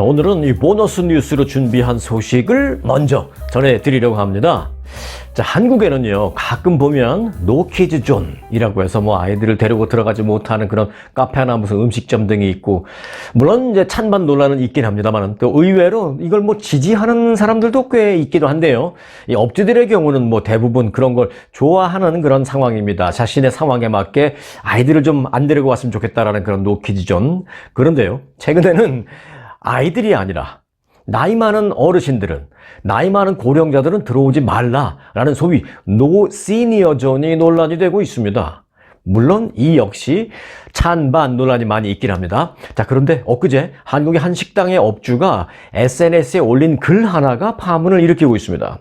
오늘은 이 보너스 뉴스로 준비한 소식을 먼저 전해드리려고 합니다. 자, 한국에는요, 가끔 보면 노키즈 존이라고 해서 뭐 아이들을 데리고 들어가지 못하는 그런 카페나 무슨 음식점 등이 있고, 물론 이제 찬반 논란은 있긴 합니다만, 또 의외로 이걸 뭐 지지하는 사람들도 꽤 있기도 한데요. 이 업주들의 경우는 뭐 대부분 그런 걸 좋아하는 그런 상황입니다. 자신의 상황에 맞게 아이들을 좀 안 데리고 왔으면 좋겠다라는 그런 노키즈 존. 그런데요, 최근에는 아이들이 아니라 나이 많은 어르신들은, 나이 많은 고령자들은 들어오지 말라라는 소위 노 시니어 존이 논란이 되고 있습니다. 물론 이 역시 찬반 논란이 많이 있긴 합니다. 자, 그런데 엊그제 한국의 한 식당의 업주가 SNS에 올린 글 하나가 파문을 일으키고 있습니다.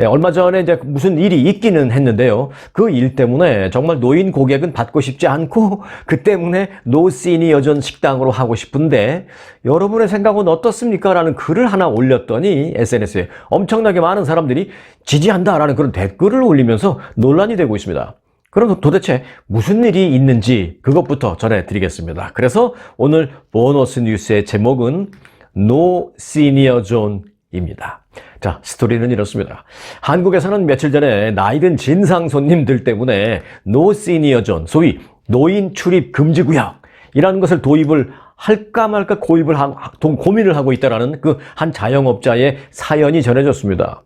얼마 전에 이제 무슨 일이 있기는 했는데요. 그 일 때문에 정말 노인 고객은 받고 싶지 않고 그 때문에 노 시니어 존 식당으로 하고 싶은데 여러분의 생각은 어떻습니까? 라는 글을 하나 올렸더니 SNS에 엄청나게 많은 사람들이 지지한다라는 그런 댓글을 올리면서 논란이 되고 있습니다. 그럼 도대체 무슨 일이 있는지 그것부터 전해드리겠습니다. 그래서 오늘 보너스 뉴스의 제목은 No Senior Zone입니다. 자, 스토리는 이렇습니다. 한국에서는 며칠 전에 나이든 진상 손님들 때문에 No Senior Zone, 소위 노인 출입 금지 구역이라는 것을 도입을 할까 말까 고민을 하고 있다는 그 한 자영업자의 사연이 전해졌습니다.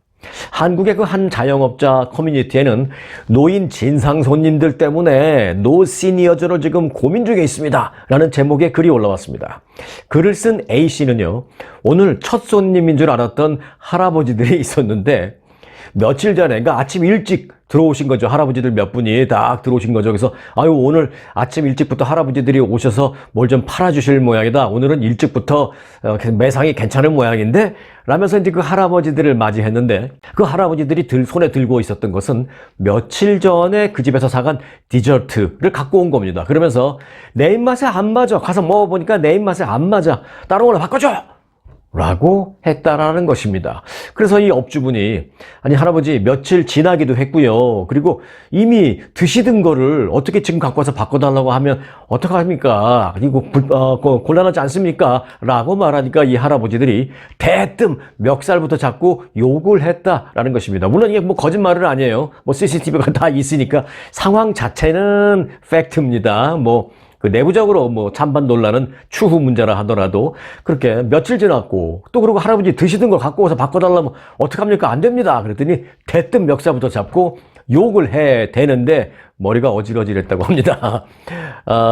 한국의 그 한 자영업자 커뮤니티에는 노인 진상 손님들 때문에 노 시니어존을 지금 고민 중에 있습니다 라는 제목의 글이 올라왔습니다. 글을 쓴 A씨는요, 오늘 첫 손님인 줄 알았던 할아버지들이 있었는데 며칠 전에, 그러니까 아침 일찍 들어오신 거죠. 할아버지들 몇 분이 딱 들어오신 거죠. 그래서 아유, 오늘 아침 일찍부터 할아버지들이 오셔서 뭘 좀 팔아주실 모양이다. 오늘은 일찍부터 매상이 괜찮은 모양인데 라면서 이제 그 할아버지들을 맞이했는데, 그 할아버지들이 손에 들고 있었던 것은 며칠 전에 그 집에서 사간 디저트를 갖고 온 겁니다. 그러면서 내 입맛에 안 맞아. 가서 먹어보니까 내 입맛에 안 맞아. 다른 걸로 바꿔줘! 라고 했다라는 것입니다. 그래서 이 업주분이, 아니 할아버지 며칠 지나기도 했고요. 그리고 이미 드시던 거를 어떻게 지금 갖고 와서 바꿔달라고 하면 어떡합니까? 이거 곤란하지 않습니까? 라고 말하니까 이 할아버지들이 대뜸 멱살부터 잡고 욕을 했다라는 것입니다. 물론 이게 뭐 거짓말은 아니에요. 뭐 CCTV가 다 있으니까 상황 자체는 팩트입니다. 그 내부적으로 뭐 찬반 논란은 추후 문제라 하더라도 그렇게 며칠 지났고 또 그리고 할아버지 드시던 걸 갖고 와서 바꿔달라면 어떡합니까? 안 됩니다. 그랬더니 대뜸 멱살부터 잡고 욕을 해대는데 머리가 어질어질했다고 합니다.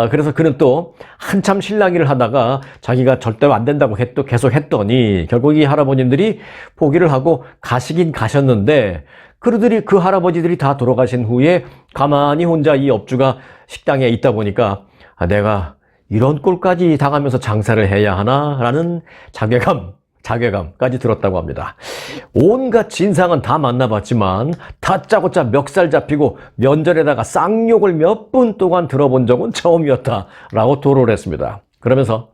그래서 그는 또 한참 실랑이를 하다가 자기가 절대로 안 된다고 계속 했더니 결국 이 할아버님들이 포기를 하고 가시긴 가셨는데, 그 할아버지들이 다 돌아가신 후에 가만히 혼자 이 업주가 식당에 있다 보니까 내가 이런 꼴까지 당하면서 장사를 해야 하나? 라는 자괴감까지 들었다고 합니다. 온갖 진상은 다 만나봤지만 다짜고짜 멱살 잡히고 면전에다가 쌍욕을 몇 분 동안 들어본 적은 처음이었다라고 토로를 했습니다. 그러면서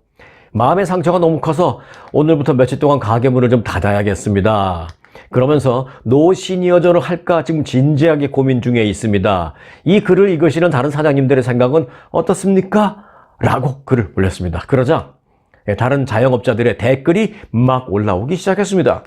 마음의 상처가 너무 커서 오늘부터 며칠 동안 가게 문을 좀 닫아야겠습니다. 그러면서 노 시니어존을 할까 지금 진지하게 고민 중에 있습니다. 이 글을 읽으시는 다른 사장님들의 생각은 어떻습니까? 라고 글을 올렸습니다. 그러자 다른 자영업자들의 댓글이 막 올라오기 시작했습니다.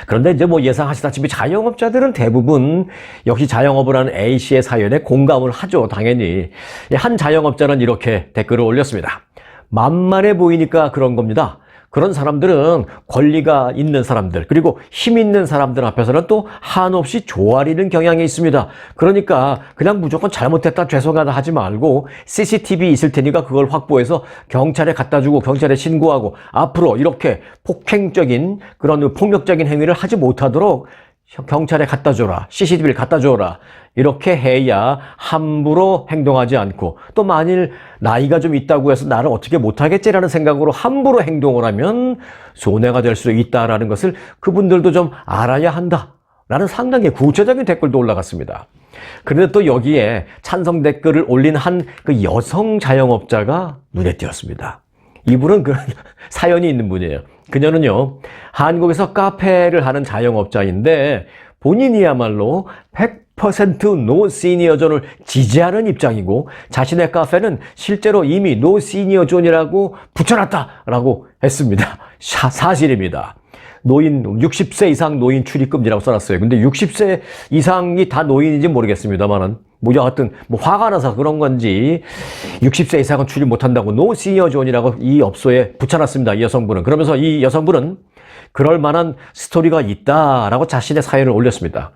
그런데 이제 뭐 예상하시다시피 자영업자들은 대부분 역시 자영업을 하는 A씨의 사연에 공감을 하죠. 당연히. 한 자영업자는 이렇게 댓글을 올렸습니다. 만만해 보이니까 그런 겁니다. 그런 사람들은 권리가 있는 사람들, 그리고 힘 있는 사람들 앞에서는 또 한없이 조아리는 경향이 있습니다. 그러니까 그냥 무조건 잘못했다 죄송하다 하지 말고 CCTV 있을 테니까 그걸 확보해서 경찰에 갖다 주고 경찰에 신고하고 앞으로 이렇게 폭행적인 그런 폭력적인 행위를 하지 못하도록 경찰에 갖다 줘라, CCTV를 갖다 줘라, 이렇게 해야 함부로 행동하지 않고, 또 만일 나이가 좀 있다고 해서 나를 어떻게 못하겠지라는 생각으로 함부로 행동을 하면 손해가 될 수 있다라는 것을 그분들도 좀 알아야 한다라는 상당히 구체적인 댓글도 올라갔습니다. 그런데 또 여기에 찬성 댓글을 올린 한 그 여성 자영업자가 눈에 띄었습니다. 이분은 그 사연이 있는 분이에요. 그녀는요, 한국에서 카페를 하는 자영업자인데 본인이야말로 100% 노 시니어 존을 지지하는 입장이고 자신의 카페는 실제로 이미 노 시니어 존이라고 붙여놨다라고 했습니다. 사실입니다. 노인 60세 이상 노인 출입 금지라고 써놨어요. 근데 60세 이상이 다 노인인지 모르겠습니다만은 뭐 여하튼 뭐 화가 나서 그런 건지 60세 이상은 출입 못한다고 노 시니어 존이라고 이 업소에 붙여놨습니다. 이 여성분은. 그러면서 이 여성분은 그럴 만한 스토리가 있다라고 자신의 사연을 올렸습니다.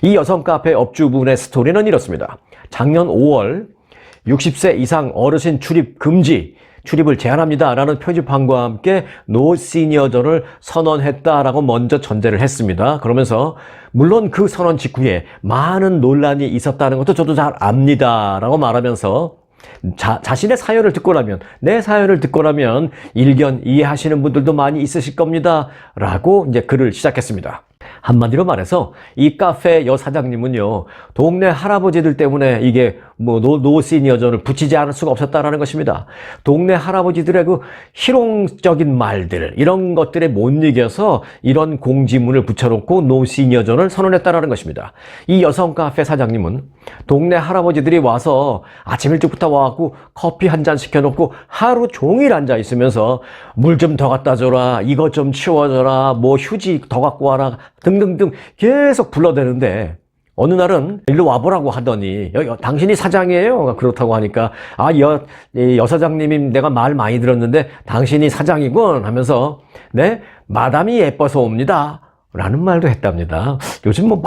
이 여성 카페 업주분의 스토리는 이렇습니다. 작년 5월 60세 이상 어르신 출입 금지, 출입을 제한합니다 라는 표지판과 함께 노 시니어존을 선언했다라고 먼저 전제를 했습니다. 그러면서 물론 그 선언 직후에 많은 논란이 있었다는 것도 저도 잘 압니다 라고 말하면서 자신의 사연을 듣고 나면, 내 사연을 듣고 나면 일견 이해하시는 분들도 많이 있으실 겁니다 라고 이제 글을 시작했습니다. 한마디로 말해서 이 카페 여사장님은요, 동네 할아버지들 때문에 이게 뭐 노 시니어존을 붙이지 않을 수가 없었다라는 것입니다. 동네 할아버지들의 그 희롱적인 말들, 이런 것들에 못 이겨서 이런 공지문을 붙여놓고 노 시니어존을 선언했다라는 것입니다. 이 여성 카페 사장님은 동네 할아버지들이 와서 아침 일찍부터 와갖고 커피 한 잔 시켜놓고 하루 종일 앉아 있으면서 물 좀 더 갖다 줘라, 이것 좀 치워줘라, 뭐 휴지 더 갖고 와라 등등등 계속 불러대는데 어느 날은 일로 와보라고 하더니 당신이 사장이에요? 그렇다고 하니까 여사장님이 내가 말 많이 들었는데 당신이 사장이군 하면서 네? 마담이 예뻐서 옵니다 라는 말도 했답니다. 요즘 뭐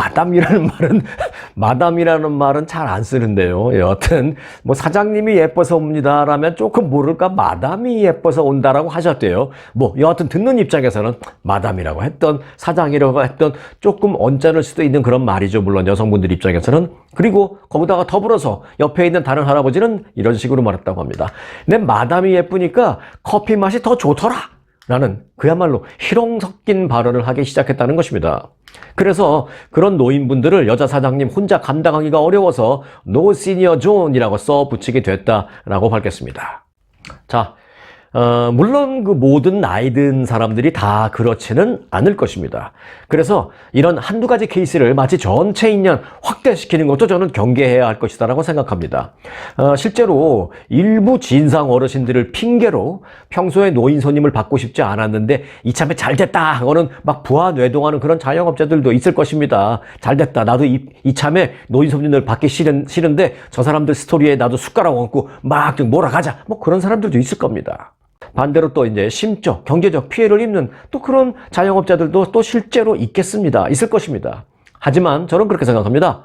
마담이라는 말은 잘 안 쓰는데요. 여하튼 뭐 사장님이 예뻐서 옵니다 라면 조금 모를까 마담이 예뻐서 온다라고 하셨대요. 뭐 여하튼 듣는 입장에서는 마담이라고 했던 사장이라고 했던 조금 언짢을 수도 있는 그런 말이죠. 물론 여성분들 입장에서는. 그리고 거기다가 더불어서 옆에 있는 다른 할아버지는 이런 식으로 말했다고 합니다. 내 마담이 예쁘니까 커피 맛이 더 좋더라 라는 그야말로 희롱 섞인 발언을 하기 시작했다는 것입니다. 그래서 그런 노인분들을 여자 사장님 혼자 감당하기가 어려워서 노 시니어 존이라고 써 붙이게 됐다라고 밝혔습니다. 자, 물론 그 모든 나이 든 사람들이 다 그렇지는 않을 것입니다. 그래서 이런 한두 가지 케이스를 마치 전체 인연 확대시키는 것도 저는 경계해야 할 것이다라고 생각합니다. 실제로 일부 진상 어르신들을 핑계로 평소에 노인 손님을 받고 싶지 않았는데 이참에 잘 됐다 하고는 막 부하 뇌동하는 그런 자영업자들도 있을 것입니다. 잘 됐다. 나도 이참에 노인 손님을 받기 싫은데 저 사람들 스토리에 나도 숟가락 얹고 막 좀 몰아가자. 뭐 그런 사람들도 있을 겁니다. 반대로 또 이제 심적, 경제적 피해를 입는 또 그런 자영업자들도 또 실제로 있겠습니다. 있을 것입니다. 하지만 저는 그렇게 생각합니다.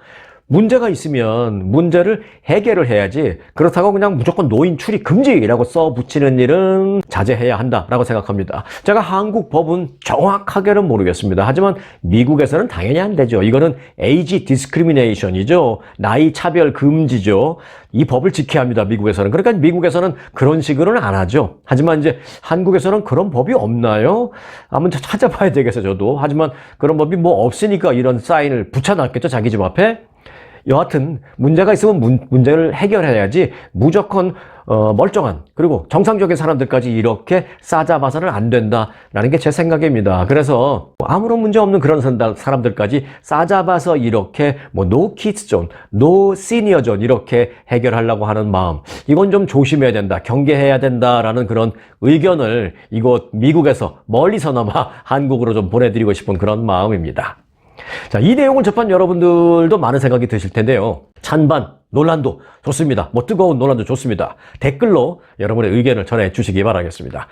문제가 있으면 문제를 해결을 해야지 그렇다고 그냥 무조건 노인 출입 금지라고 써 붙이는 일은 자제해야 한다라고 생각합니다. 제가 한국 법은 정확하게는 모르겠습니다. 하지만 미국에서는 당연히 안 되죠. 이거는 에이지 디스크리미네이션이죠. 나이 차별 금지죠. 이 법을 지켜야 합니다. 미국에서는. 그러니까 미국에서는 그런 식으로는 안 하죠. 하지만 이제 한국에서는 그런 법이 없나요? 한번 찾아봐야 되겠어요. 저도. 하지만 그런 법이 뭐 없으니까 이런 사인을 붙여놨겠죠. 자기 집 앞에. 여하튼 문제가 있으면 문제를 해결해야지 무조건 멀쩡한 그리고 정상적인 사람들까지 이렇게 싸잡아서는 안 된다라는 게 제 생각입니다. 그래서 아무런 문제 없는 그런 사람들까지 싸잡아서 이렇게 뭐 노 키즈 존, 노 시니어 존 이렇게 해결하려고 하는 마음, 이건 좀 조심해야 된다, 경계해야 된다라는 그런 의견을 이곳 미국에서 멀리서나마 한국으로 좀 보내드리고 싶은 그런 마음입니다. 자, 이 내용을 접한 여러분들도 많은 생각이 드실 텐데요. 찬반, 논란도 좋습니다. 뭐 뜨거운 논란도 좋습니다. 댓글로 여러분의 의견을 전해주시기 바라겠습니다.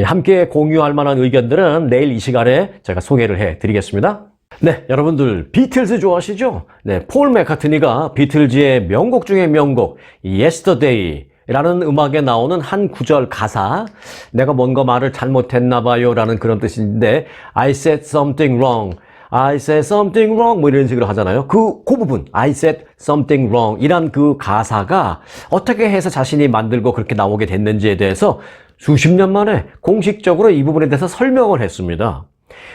함께 공유할 만한 의견들은 내일 이 시간에 제가 소개를 해드리겠습니다. 네, 여러분들 비틀즈 좋아하시죠? 네, 폴 맥카트니가 비틀즈의 명곡 중에 명곡 Yesterday 라는 음악에 나오는 한 구절 가사, 내가 뭔가 말을 잘못했나 봐요 라는 그런 뜻인데 I said something wrong, I said something wrong 뭐 이런 식으로 하잖아요. 그 부분 I said something wrong 이란 그 가사가 어떻게 해서 자신이 만들고 그렇게 나오게 됐는지에 대해서 수십 년 만에 공식적으로 이 부분에 대해서 설명을 했습니다.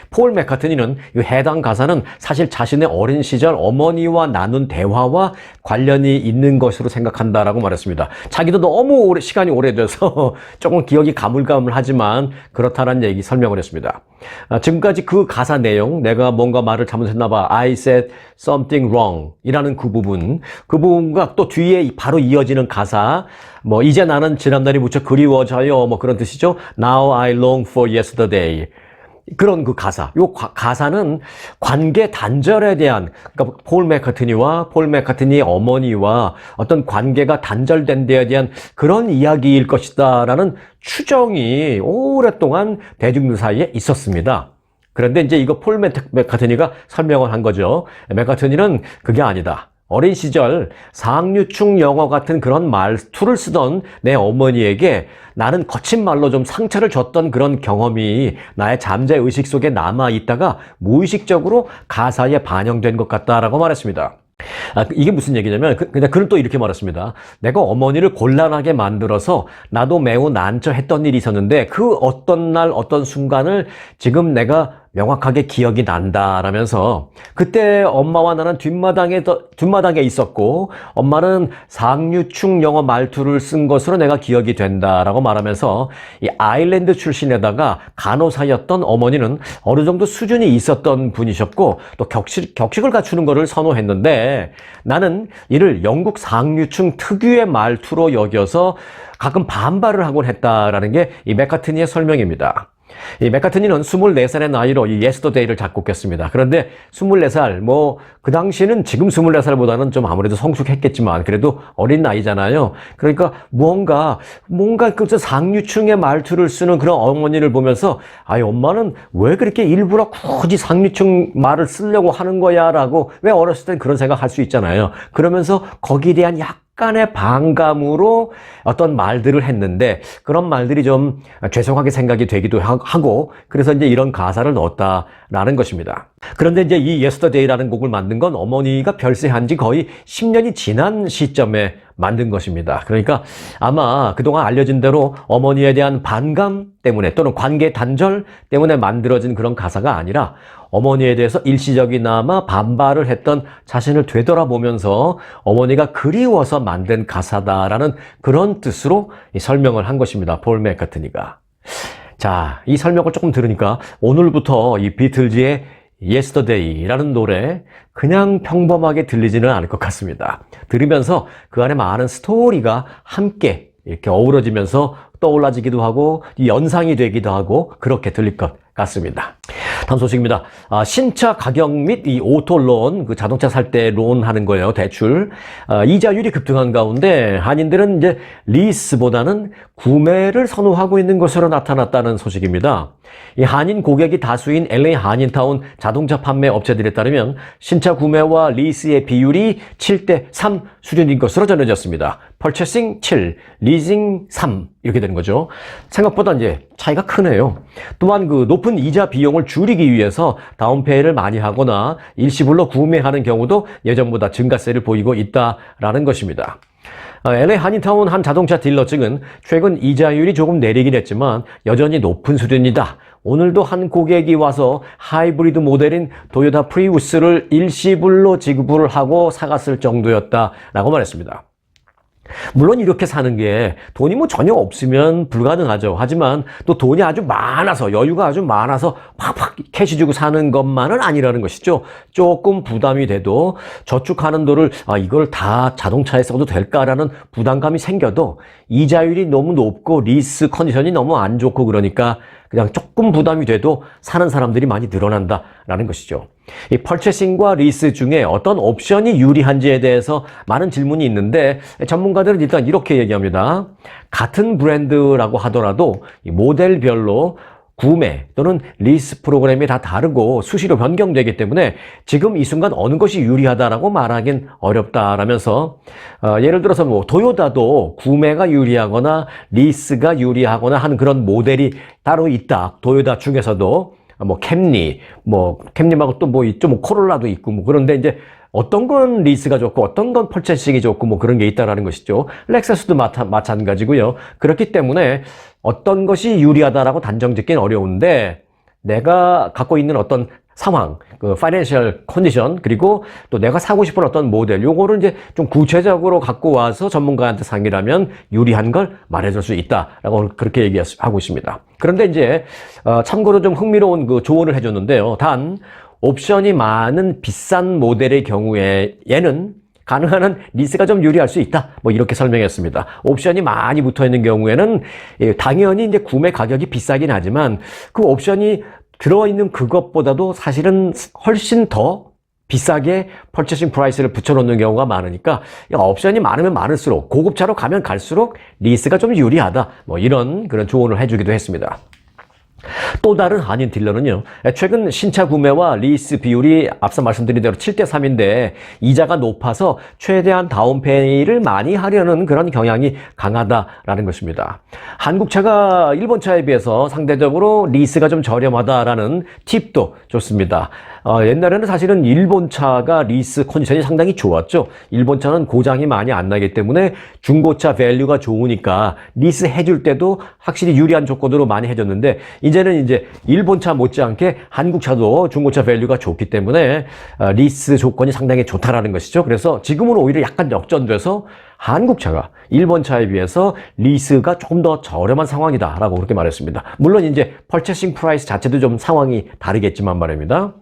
폴 맥카트니는 이 해당 가사는 사실 자신의 어린 시절 어머니와 나눈 대화와 관련이 있는 것으로 생각한다라고 말했습니다. 자기도 너무 시간이 오래돼서 조금 기억이 가물가물하지만 그렇다는 얘기 설명을 했습니다. 지금까지 그 가사 내용, 내가 뭔가 말을 잘못했나 봐, I said something wrong 이라는 그 부분과 또 뒤에 바로 이어지는 가사, 뭐 이제 나는 지난날이 무척 그리워져요, 뭐 그런 뜻이죠. Now I long for yesterday. 그런 그 가사, 요 가사는 관계 단절에 대한, 그러니까 폴 맥카트니의 어머니와 어떤 관계가 단절된 데에 대한 그런 이야기일 것이다라는 추정이 오랫동안 대중들 사이에 있었습니다. 그런데 이제 이거 폴 맥카트니가 설명을 한 거죠. 맥카트니는 그게 아니다. 어린 시절 상류층 영어 같은 그런 말투를 쓰던 내 어머니에게 나는 거친 말로 좀 상처를 줬던 그런 경험이 나의 잠재 의식 속에 남아있다가 무의식적으로 가사에 반영된 것 같다라고 말했습니다. 이게 무슨 얘기냐면, 근데 그는 또 이렇게 말했습니다. 내가 어머니를 곤란하게 만들어서 나도 매우 난처했던 일이 있었는데 그 어떤 날 어떤 순간을 지금 내가 명확하게 기억이 난다라면서, 그때 엄마와 나는 뒷마당에 있었고 엄마는 상류층 영어 말투를 쓴 것으로 내가 기억이 된다라고 말하면서, 이 아일랜드 출신에다가 간호사였던 어머니는 어느 정도 수준이 있었던 분이셨고 또 격식을 갖추는 것을 선호했는데 나는 이를 영국 상류층 특유의 말투로 여겨서 가끔 반발을 하곤 했다라는 게 이 맥카트니의 설명입니다. 이 맥카트니는 24살의 나이로 이 Yesterday를 작곡했습니다. 그런데 24살, 그 당시는 지금 24살보다는 좀 아무래도 성숙했겠지만 그래도 어린 나이잖아요. 그러니까 뭔가 그 상류층의 말투를 쓰는 그런 어머니를 보면서, 엄마는 왜 그렇게 일부러 굳이 상류층 말을 쓰려고 하는 거야? 라고 왜 어렸을 땐 그런 생각 할 수 있잖아요. 그러면서 거기에 대한 약간의 반감으로 어떤 말들을 했는데 그런 말들이 좀 죄송하게 생각이 되기도 하고, 그래서 이제 이런 가사를 넣었다라는 것입니다. 그런데 이제 이 Yesterday라는 곡을 만든 건 어머니가 별세한 지 거의 10년이 지난 시점에 만든 것입니다. 그러니까 아마 그동안 알려진 대로 어머니에 대한 반감 때문에 또는 관계 단절 때문에 만들어진 그런 가사가 아니라 어머니에 대해서 일시적이나마 반발을 했던 자신을 되돌아보면서 어머니가 그리워서 만든 가사다라는 그런 뜻으로 설명을 한 것입니다. 폴 맥카트니가. 자, 이 설명을 조금 들으니까 오늘부터 이 비틀즈의 Yesterday라는 노래 그냥 평범하게 들리지는 않을 것 같습니다. 들으면서 그 안에 많은 스토리가 함께 이렇게 어우러지면서 떠올라지기도 하고 연상이 되기도 하고 그렇게 들릴 것 같습니다. 다음 소식입니다. 신차 가격 및 이 오토론, 그 자동차 살 때 론 하는 거예요. 대출. 이자율이 급등한 가운데 한인들은 이제 리스보다는 구매를 선호하고 있는 것으로 나타났다는 소식입니다. 이 한인 고객이 다수인 LA 한인타운 자동차 판매 업체들에 따르면 신차 구매와 리스의 비율이 7대3 수준인 것으로 전해졌습니다. Purchasing 7, Leasing 3 이렇게 되는 거죠. 생각보다 이제 차이가 크네요. 또한 그 높은 이자 비용을 줄이기 위해서 다운페이를 많이 하거나 일시불로 구매하는 경우도 예전보다 증가세를 보이고 있다라는 것입니다. LA 한인타운 한 자동차 딜러 측은 최근 이자율이 조금 내리긴 했지만 여전히 높은 수준이다. 오늘도 한 고객이 와서 하이브리드 모델인 도요타 프리우스를 일시불로 지급을 하고 사갔을 정도였다라고 말했습니다. 물론 이렇게 사는 게 돈이 전혀 없으면 불가능하죠. 하지만 또 돈이 아주 많아서, 여유가 아주 많아서 팍팍 캐시 주고 사는 것만은 아니라는 것이죠. 조금 부담이 돼도 저축하는 돈을 이걸 다 자동차에 써도 될까라는 부담감이 생겨도 이자율이 너무 높고 리스 컨디션이 너무 안 좋고 그러니까 그냥 조금 부담이 돼도 사는 사람들이 많이 늘어난다라는 것이죠. 이 펄체싱과 리스 중에 어떤 옵션이 유리한지에 대해서 많은 질문이 있는데 전문가들은 일단 이렇게 얘기합니다. 같은 브랜드라고 하더라도 이 모델별로 구매 또는 리스 프로그램이 다 다르고 수시로 변경되기 때문에 지금 이 순간 어느 것이 유리하다라고 말하긴 어렵다라면서 예를 들어서 도요타도 구매가 유리하거나 리스가 유리하거나 하는 그런 모델이 따로 있다. 도요타 중에서도 캠리 말고 또 있죠. 코롤라도 있고 그런데 이제 어떤 건 리스가 좋고 어떤 건 펄체싱이 좋고 그런 게 있다라는 것이죠. 렉서스도 마찬가지고요. 그렇기 때문에 어떤 것이 유리하다라고 단정 짓기는 어려운데 내가 갖고 있는 어떤 상황, 그 파이낸셜 컨디션, 그리고 또 내가 사고 싶은 어떤 모델, 요거를 이제 좀 구체적으로 갖고 와서 전문가한테 상의하면 유리한 걸 말해줄 수 있다라고 그렇게 얘기하고 있습니다. 그런데 이제 참고로 좀 흥미로운 그 조언을 해줬는데요. 단 옵션이 많은 비싼 모델의 경우에는 가능한 한 리스가 좀 유리할 수 있다. 뭐 이렇게 설명했습니다. 옵션이 많이 붙어 있는 경우에는 당연히 이제 구매 가격이 비싸긴 하지만 그 옵션이 들어있는 그것보다도 사실은 훨씬 더 비싸게 퍼체싱 프라이스를 붙여놓는 경우가 많으니까 옵션이 많으면 많을수록 고급차로 가면 갈수록 리스가 좀 유리하다. 뭐 이런 그런 조언을 해주기도 했습니다. 또 다른 한인 딜러는요, 최근 신차 구매와 리스 비율이 앞서 말씀드린 대로 7대3인데 이자가 높아서 최대한 다운페이를 많이 하려는 그런 경향이 강하다라는 것입니다. 한국차가 일본차에 비해서 상대적으로 리스가 좀 저렴하다라는 팁도 좋습니다. 옛날에는 사실은 일본차가 리스 컨디션이 상당히 좋았죠. 일본차는 고장이 많이 안 나기 때문에 중고차 밸류가 좋으니까 리스 해줄 때도 확실히 유리한 조건으로 많이 해줬는데 이제는 이제 일본차 못지않게 한국차도 중고차 밸류가 좋기 때문에 리스 조건이 상당히 좋다라는 것이죠. 그래서 지금은 오히려 약간 역전돼서 한국차가 일본차에 비해서 리스가 조금 더 저렴한 상황이다라고 그렇게 말했습니다. 물론 이제 퍼체싱 프라이스 자체도 좀 상황이 다르겠지만 말입니다.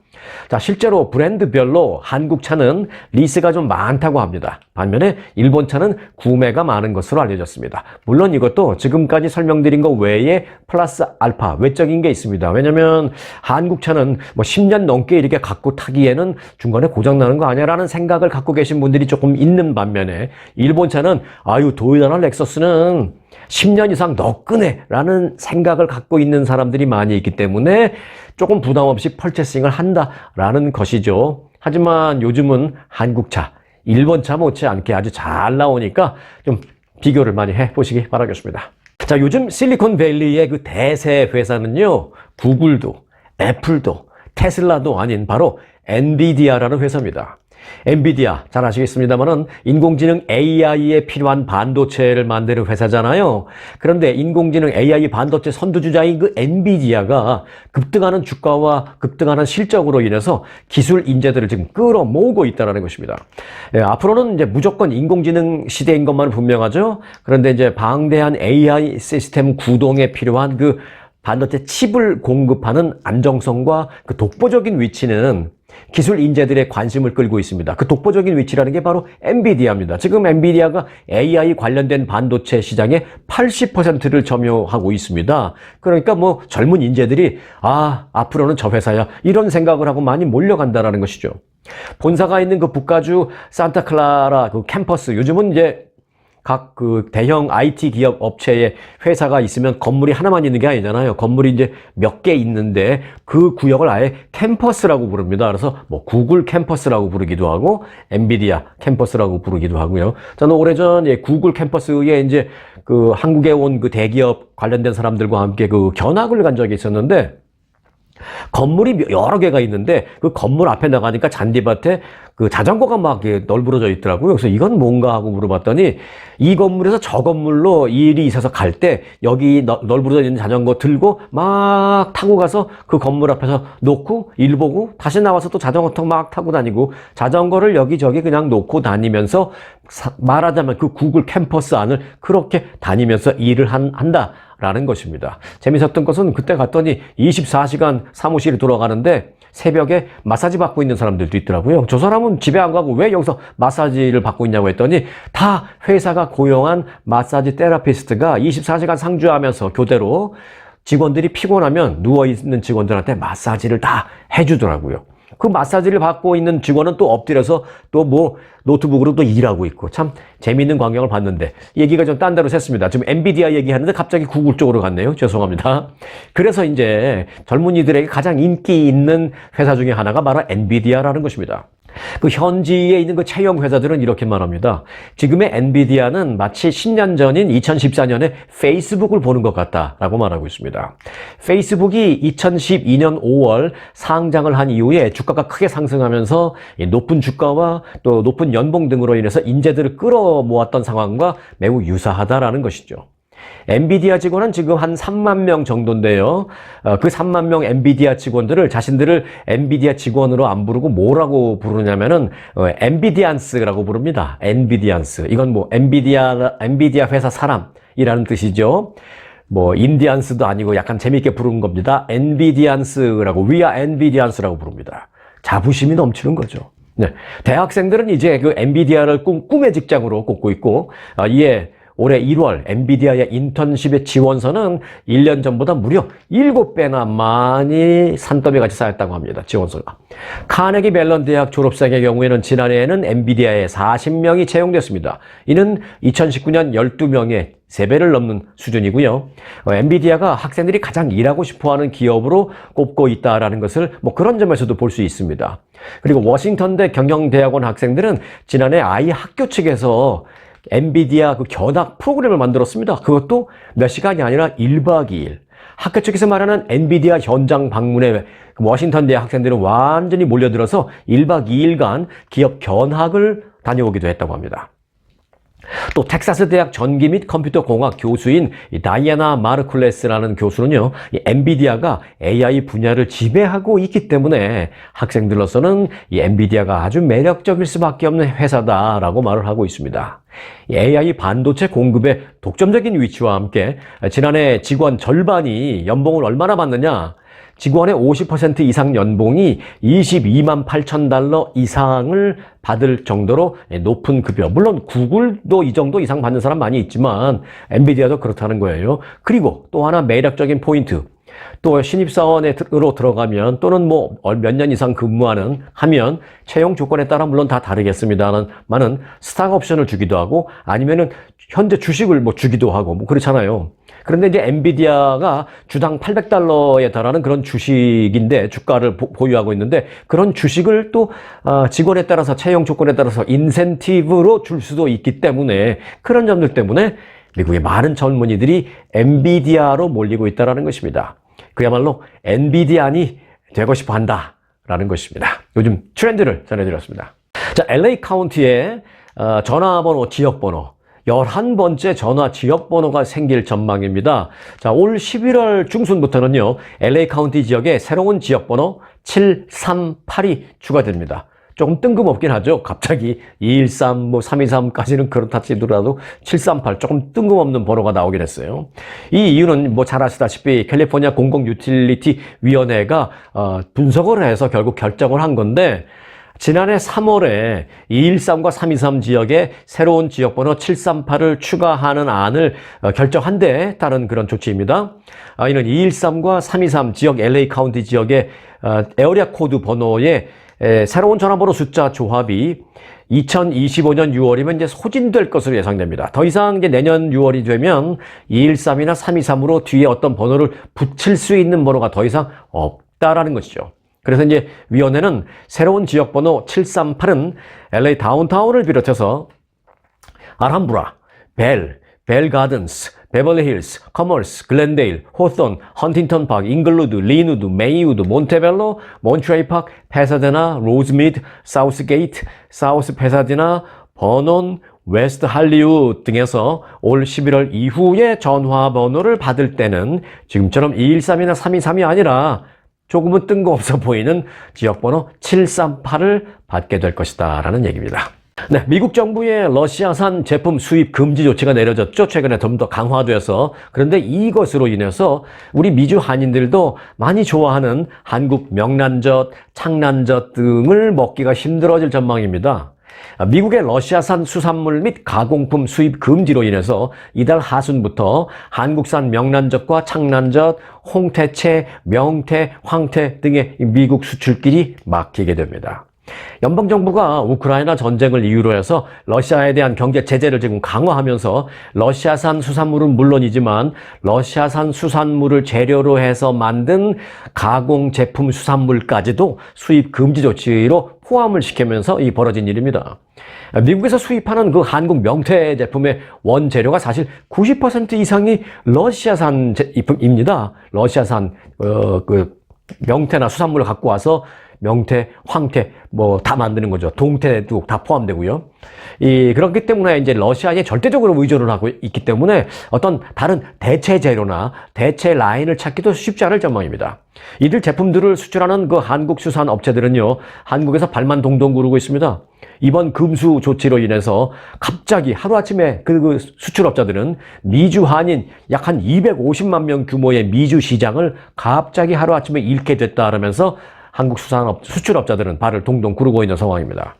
자, 실제로 브랜드별로 한국차는 리스가 좀 많다고 합니다. 반면에 일본차는 구매가 많은 것으로 알려졌습니다. 물론 이것도 지금까지 설명드린 것 외에 플러스 알파 외적인 게 있습니다. 왜냐면 한국차는 뭐 10년 넘게 이렇게 갖고 타기에는 중간에 고장나는 거 아니야라는 생각을 갖고 계신 분들이 조금 있는 반면에 일본차는 아유 도요타나 렉서스는 10년 이상 너끈해 라는 생각을 갖고 있는 사람들이 많이 있기 때문에 조금 부담 없이 펄체싱을 한다라는 것이죠. 하지만 요즘은 한국차, 일본차 못지않게 아주 잘 나오니까 좀 비교를 많이 해보시기 바라겠습니다. 자, 요즘 실리콘밸리의 그 대세 회사는요, 구글도, 애플도, 테슬라도 아닌 바로 엔비디아라는 회사입니다. 엔비디아 잘 아시겠습니다만은 인공지능 AI에 필요한 반도체를 만드는 회사잖아요. 그런데 인공지능 AI 반도체 선두주자인 그 엔비디아가 급등하는 주가와 급등하는 실적으로 인해서 기술 인재들을 지금 끌어모으고 있다는 것입니다. 앞으로는 이제 무조건 인공지능 시대인 것만은 분명하죠. 그런데 이제 방대한 AI 시스템 구동에 필요한 그 반도체 칩을 공급하는 안정성과 그 독보적인 위치는 기술 인재들의 관심을 끌고 있습니다. 그 독보적인 위치라는 게 바로 엔비디아입니다. 지금 엔비디아가 AI 관련된 반도체 시장의 80%를 점유하고 있습니다. 그러니까 뭐 젊은 인재들이 앞으로는 저 회사야 이런 생각을 하고 많이 몰려간다라는 것이죠. 본사가 있는 그 북가주 산타클라라 그 캠퍼스, 요즘은 이제 각 그 대형 IT 기업 업체의 회사가 있으면 건물이 하나만 있는 게 아니잖아요. 건물이 이제 몇 개 있는데 그 구역을 아예 캠퍼스라고 부릅니다. 그래서 뭐 구글 캠퍼스라고 부르기도 하고 엔비디아 캠퍼스라고 부르기도 하고요. 저는 오래전 구글 캠퍼스에 이제 그 한국에 온 그 대기업 관련된 사람들과 함께 그 견학을 간 적이 있었는데 건물이 여러 개가 있는데 그 건물 앞에 나가니까 잔디밭에 그 자전거가 막 널브러져 있더라고요. 그래서 이건 뭔가 하고 물어봤더니 이 건물에서 저 건물로 일이 있어서 갈 때 여기 널브러져 있는 자전거 들고 막 타고 가서 그 건물 앞에서 놓고 일 보고 다시 나와서 또 자전거 막 타고 다니고 자전거를 여기저기 그냥 놓고 다니면서 말하자면 그 구글 캠퍼스 안을 그렇게 다니면서 일을 한다. 라는 것입니다. 재밌었던 것은 그때 갔더니 24시간 사무실에 돌아가는데 새벽에 마사지 받고 있는 사람들도 있더라고요. 저 사람은 집에 안 가고 왜 여기서 마사지를 받고 있냐고 했더니 다 회사가 고용한 마사지 테라피스트가 24시간 상주하면서 교대로 직원들이 피곤하면 누워있는 직원들한테 마사지를 다 해주더라고요. 그 마사지를 받고 있는 직원은 또 엎드려서 또 뭐 노트북으로 또 일하고 있고 참 재미있는 광경을 봤는데 얘기가 좀 딴 데로 샜습니다. 지금 엔비디아 얘기하는데 갑자기 구글 쪽으로 갔네요. 죄송합니다. 그래서 이제 젊은이들에게 가장 인기 있는 회사 중에 하나가 바로 엔비디아라는 것입니다. 그 현지에 있는 그 채용 회사들은 이렇게 말합니다. 지금의 엔비디아는 마치 10년 전인 2014년에 페이스북을 보는 것 같다라고 말하고 있습니다. 페이스북이 2012년 5월 상장을 한 이후에 주가가 크게 상승하면서 높은 주가와 또 높은 연봉 등으로 인해서 인재들을 끌어모았던 상황과 매우 유사하다라는 것이죠. 엔비디아 직원은 지금 한 3만 명 정도인데요. 그 3만 명 엔비디아 직원들을 자신들을 엔비디아 직원으로 안 부르고 뭐라고 부르냐면은 엔비디안스라고 부릅니다. 엔비디안스. 이건 뭐 엔비디아 회사 사람이라는 뜻이죠. 뭐 인디안스도 아니고 약간 재미있게 부르는 겁니다. 엔비디안스라고, We are 엔비디안스라고 부릅니다. 자부심이 넘치는 거죠. 네. 대학생들은 이제 그 엔비디아를 꿈의 직장으로 꼽고 있고, 이에 올해 1월 엔비디아의 인턴십의 지원서는 1년 전보다 무려 7배나 많이 산더미같이 쌓였다고 합니다. 지원서가. 카네기 멜론 대학 졸업생의 경우에는 지난해에는 엔비디아에 40명이 채용됐습니다. 이는 2019년 12명의 3배를 넘는 수준이고요. 엔비디아가 학생들이 가장 일하고 싶어하는 기업으로 꼽고 있다는 것을 뭐 그런 점에서도 볼 수 있습니다. 그리고 워싱턴대 경영대학원 학생들은 지난해 아이 학교 측에서 엔비디아 그 견학 프로그램을 만들었습니다. 그것도 몇 시간이 아니라 1박 2일. 학교 측에서 말하는 엔비디아 현장 방문에 워싱턴 대학 학생들은 완전히 몰려들어서 1박 2일간 기업 견학을 다녀오기도 했다고 합니다. 또 텍사스 대학 전기 및 컴퓨터 공학 교수인 다이애나 마르쿨레스라는 교수는요, 이 엔비디아가 AI 분야를 지배하고 있기 때문에 학생들로서는 이 엔비디아가 아주 매력적일 수밖에 없는 회사다라고 말을 하고 있습니다. 이 AI 반도체 공급의 독점적인 위치와 함께 지난해 직원 절반이 연봉을 얼마나 받느냐? 직원의 50% 이상 연봉이 22만 8천 달러 이상을 받을 정도로 높은 급여. 물론 구글도 이 정도 이상 받는 사람 많이 있지만 엔비디아도 그렇다는 거예요. 그리고 또 하나 매력적인 포인트. 또 신입사원으로 들어가면 또는 뭐 몇 년 이상 하면 채용 조건에 따라 물론 다 다르겠습니다만은 스탁 옵션을 주기도 하고 아니면은 현재 주식을 뭐 주기도 하고 뭐 그렇잖아요. 그런데 이제 엔비디아가 주당 800달러에 달하는 그런 주식인데 주가를 보유하고 있는데 그런 주식을 또 직원에 따라서 채용 조건에 따라서 인센티브로 줄 수도 있기 때문에 그런 점들 때문에 미국의 많은 젊은이들이 엔비디아로 몰리고 있다는 것입니다. 그야말로 엔비디안이 되고 싶어 한다라는 것입니다. 요즘 트렌드를 전해드렸습니다. 자, LA 카운티의 전화번호, 지역번호 11번째 전화 지역번호가 생길 전망입니다. 자, 올 11월 중순부터는요, LA 카운티 지역에 새로운 지역번호 738이 추가됩니다. 조금 뜬금없긴 하죠. 갑자기 213, 323까지는 그렇다 치더라도 738 조금 뜬금없는 번호가 나오긴 했어요. 이 이유는 뭐 잘 아시다시피 캘리포니아 공공유틸리티 위원회가 분석을 해서 결국 결정을 한 건데 지난해 3월에 213과 323 지역에 새로운 지역번호 738을 추가하는 안을 결정한 데 따른 그런 조치입니다. 이는 213과 323 지역 LA 카운티 지역의 에어리아 코드 번호에 새로운 전화번호 숫자 조합이 2025년 6월이면 이제 소진될 것으로 예상됩니다. 더 이상 이제 내년 6월이 되면 213이나 323으로 뒤에 어떤 번호를 붙일 수 있는 번호가 더 이상 없다라는 것이죠. 그래서 이제 위원회는 새로운 지역번호 738은 LA 다운타운을 비롯해서 알함브라, 벨 가든스, 베벌리 힐스, 커머스, 글렌데일, 호선, 헌팅턴 파크, 잉글루드, 리누드, 메이우드, 몬테벨로, 몬트레이 파크, 페사데나, 로즈미드, 사우스 게이트, 사우스 페사데나, 버논, 웨스트 할리우드 등에서 올 11월 이후에 전화번호를 받을 때는 지금처럼 213이나 323이 아니라 조금은 뜬금없어 보이는 지역번호 738을 받게 될 것이다 라는 얘기입니다. 네, 미국 정부의 러시아산 제품 수입 금지 조치가 내려졌죠. 최근에 좀 더 강화돼서. 그런데 이것으로 인해서 우리 미주 한인들도 많이 좋아하는 한국 명란젓, 창란젓 등을 먹기가 힘들어질 전망입니다. 미국의 러시아산 수산물 및 가공품 수입 금지로 인해서 이달 하순부터 한국산 명란젓과 창란젓, 홍태채, 명태, 황태 등의 미국 수출길이 막히게 됩니다. 연방정부가 우크라이나 전쟁을 이유로 해서 러시아에 대한 경제 제재를 지금 강화하면서 러시아산 수산물은 물론이지만 러시아산 수산물을 재료로 해서 만든 가공 제품 수산물까지도 수입 금지 조치로 포함을 시키면서 이 벌어진 일입니다. 미국에서 수입하는 그 한국 명태 제품의 원재료가 사실 90% 이상이 러시아산 제품입니다. 러시아산 그 명태나 수산물을 갖고 와서 명태, 황태 뭐 다 만드는 거죠. 동태도 다 포함되고요. 그렇기 때문에 이제 러시아에 절대적으로 의존을 하고 있기 때문에 어떤 다른 대체 재료나 대체 라인을 찾기도 쉽지 않을 전망입니다. 이들 제품들을 수출하는 그 한국 수산 업체들은요, 한국에서 발만 동동 구르고 있습니다. 이번 금수 조치로 인해서 갑자기 하루아침에 그 수출업자들은 미주 한인 약 한 250만 명 규모의 미주 시장을 갑자기 하루아침에 잃게 됐다라면서 한국 수출업자들은 발을 동동 구르고 있는 상황입니다.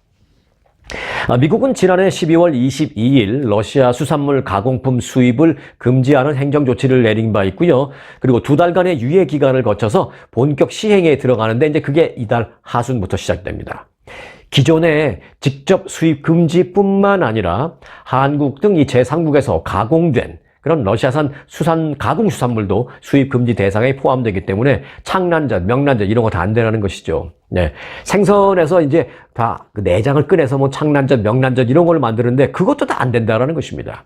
미국은 지난해 12월 22일 러시아 수산물 가공품 수입을 금지하는 행정 조치를 내린 바 있고요. 그리고 2달간의 유예 기간을 거쳐서 본격 시행에 들어가는데 이제 그게 이달 하순부터 시작됩니다. 기존의 직접 수입 금지뿐만 아니라 한국 등 이 제3국에서 가공된 그런 러시아산 가공 수산물도 수입 금지 대상에 포함되기 때문에 창란젓, 명란젓 이런 거 다 안 되라는 것이죠. 네. 생선에서 이제 다 그 내장을 꺼내서 뭐 창란젓, 명란젓 이런 걸 만드는데 그것도 다 안 된다라는 것입니다.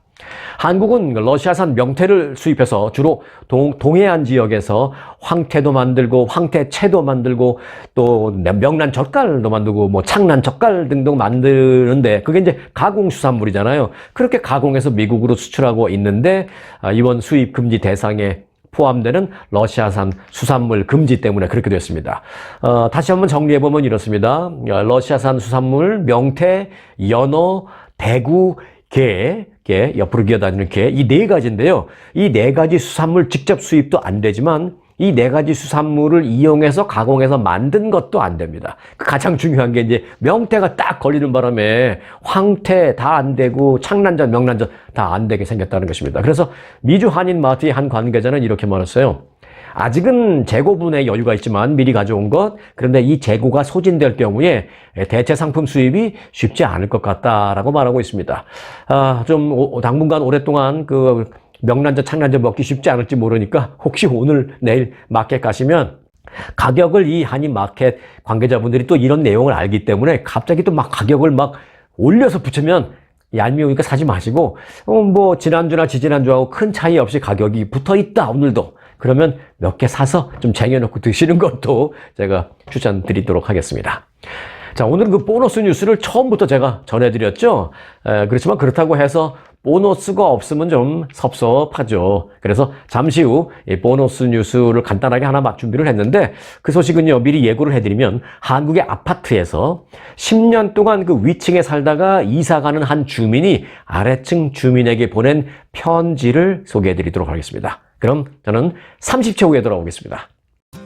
한국은 러시아산 명태를 수입해서 주로 동해안 지역에서 황태도 만들고 황태채도 만들고 또 명란젓갈도 만들고 뭐 창란젓갈 등등 만드는데 그게 이제 가공 수산물이잖아요. 그렇게 가공해서 미국으로 수출하고 있는데 이번 수입 금지 대상에 포함되는 러시아산 수산물 금지 때문에 그렇게 됐습니다. 다시 한번 정리해보면 이렇습니다. 러시아산 수산물, 명태, 연어, 대구, 게, 옆으로 기어다니는 게, 이 네 가지인데요. 이 네 가지 수산물 직접 수입도 안 되지만 이 네 가지 수산물을 이용해서 가공해서 만든 것도 안 됩니다. 가장 중요한 게 이제 명태가 딱 걸리는 바람에 황태 다 안 되고 창란젓, 명란젓 다 안 되게 생겼다는 것입니다. 그래서 미주 한인 마트의 한 관계자는 이렇게 말했어요. 아직은 재고분에 여유가 있지만 미리 가져온 것, 그런데 이 재고가 소진될 경우에 대체 상품 수입이 쉽지 않을 것 같다라고 말하고 있습니다. 좀 당분간 오랫동안 그 명란젓, 창란젓 먹기 쉽지 않을지 모르니까 혹시 오늘 내일 마켓 가시면 가격을 이 한인 마켓 관계자분들이 또 이런 내용을 알기 때문에 갑자기 또 막 가격을 막 올려서 붙이면 얄미우니까 사지 마시고 뭐 지난주나 지지난주하고 큰 차이 없이 가격이 붙어 있다 오늘도 그러면 몇 개 사서 좀 쟁여놓고 드시는 것도 제가 추천드리도록 하겠습니다. 자, 오늘은 그 보너스 뉴스를 처음부터 제가 전해드렸죠. 그렇지만 그렇다고 해서 보너스가 없으면 좀 섭섭하죠. 그래서 잠시 후 이 보너스 뉴스를 간단하게 하나 준비를 했는데 그 소식은요, 미리 예고를 해드리면 한국의 아파트에서 10년 동안 그 위층에 살다가 이사가는 한 주민이 아래층 주민에게 보낸 편지를 소개해드리도록 하겠습니다. 그럼 저는 30초 후에 돌아오겠습니다.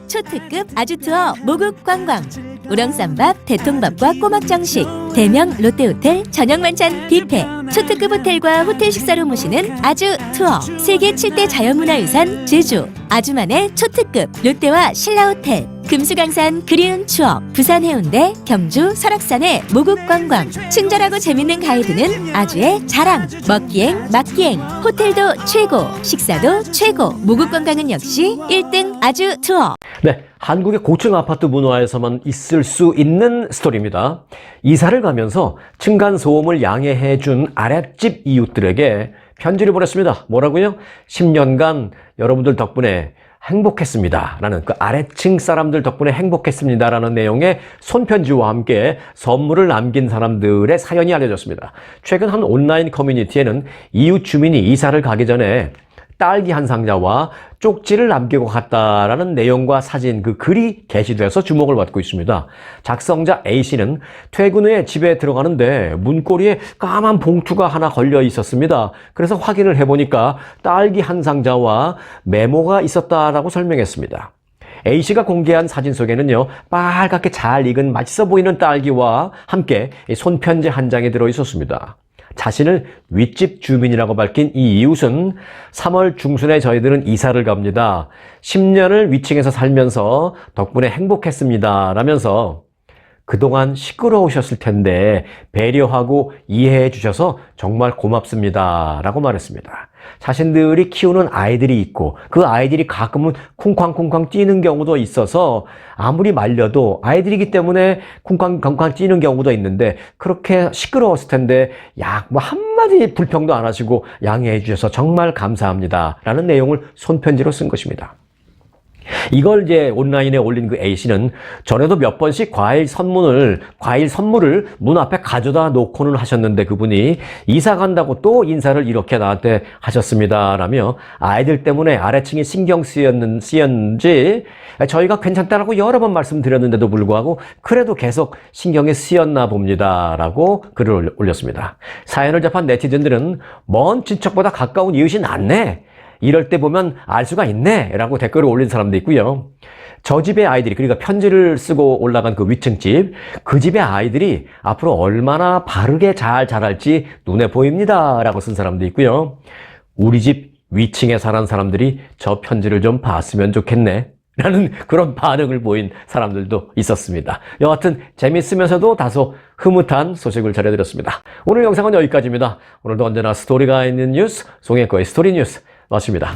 초특급 아주투어 모국 관광 우렁쌈밥, 대통밥과 꼬막정식 대명 롯데호텔 저녁 만찬 뷔페 초특급 호텔과 호텔 식사로 모시는 아주투어 세계 7대 자연문화유산 제주 아주만의 초특급 롯데와 신라호텔 금수강산 그리운 추억 부산 해운대 경주 설악산의 모국 관광 친절하고 재밌는 가이드는 아주의 자랑 먹기행 맛기행 호텔도 최고 식사도 최고 모국 관광은 역시 1등 아주 투어. 네, 한국의 고층 아파트 문화에서만 있을 수 있는 스토리입니다. 이사를 가면서 층간소음을 양해해 준 아랫집 이웃들에게 편지를 보냈습니다. 뭐라고요? 10년간 여러분들 덕분에 행복했습니다. 라는 그 아래층 사람들 덕분에 행복했습니다. 라는 내용의 손편지와 함께 선물을 남긴 사람들의 사연이 알려졌습니다. 최근 한 온라인 커뮤니티에는 이웃 주민이 이사를 가기 전에 딸기 한 상자와 쪽지를 남기고 갔다라는 내용과 사진, 그 글이 게시돼서 주목을 받고 있습니다. 작성자 A씨는 퇴근 후에 집에 들어가는데 문고리에 까만 봉투가 하나 걸려 있었습니다. 그래서 확인을 해보니까 딸기 한 상자와 메모가 있었다라고 설명했습니다. A씨가 공개한 사진 속에는요, 빨갛게 잘 익은 맛있어 보이는 딸기와 함께 손편지 한 장이 들어 있었습니다. 자신을 윗집 주민이라고 밝힌 이 이웃은 3월 중순에 저희들은 이사를 갑니다. 10년을 위층에서 살면서 덕분에 행복했습니다. 라면서 그동안 시끄러우셨을 텐데 배려하고 이해해 주셔서 정말 고맙습니다. 라고 말했습니다. 자신들이 키우는 아이들이 있고 그 아이들이 가끔은 쿵쾅쿵쾅 뛰는 경우도 있어서 아무리 말려도 아이들이기 때문에 쿵쾅쿵쾅 뛰는 경우도 있는데 그렇게 시끄러웠을 텐데 뭐 한마디 불평도 안 하시고 양해해 주셔서 정말 감사합니다. 라는 내용을 손편지로 쓴 것입니다. 이걸 이제 온라인에 올린 그 A씨는 전에도 몇 번씩 과일 선물을 문 앞에 가져다 놓고는 하셨는데 그분이 이사 간다고 또 인사를 이렇게 나한테 하셨습니다. 라며 아이들 때문에 아래층이 신경 쓰였는지 저희가 괜찮다라고 여러 번 말씀드렸는데도 불구하고 그래도 계속 신경이 쓰였나 봅니다. 라고 글을 올렸습니다. 사연을 접한 네티즌들은 먼 친척보다 가까운 이웃이 낫네. 이럴 때 보면 알 수가 있네. 라고 댓글을 올린 사람도 있고요. 저 집의 아이들이, 그러니까 편지를 쓰고 올라간 그 위층집, 그 집의 아이들이 앞으로 얼마나 바르게 잘 자랄지 눈에 보입니다. 라고 쓴 사람도 있고요. 우리 집 위층에 사는 사람들이 저 편지를 좀 봤으면 좋겠네. 라는 그런 반응을 보인 사람들도 있었습니다. 여하튼 재밌으면서도 다소 흐뭇한 소식을 전해드렸습니다. 오늘 영상은 여기까지입니다. 오늘도 언제나 스토리가 있는 뉴스, 송혜거의 스토리 뉴스 마칩니다.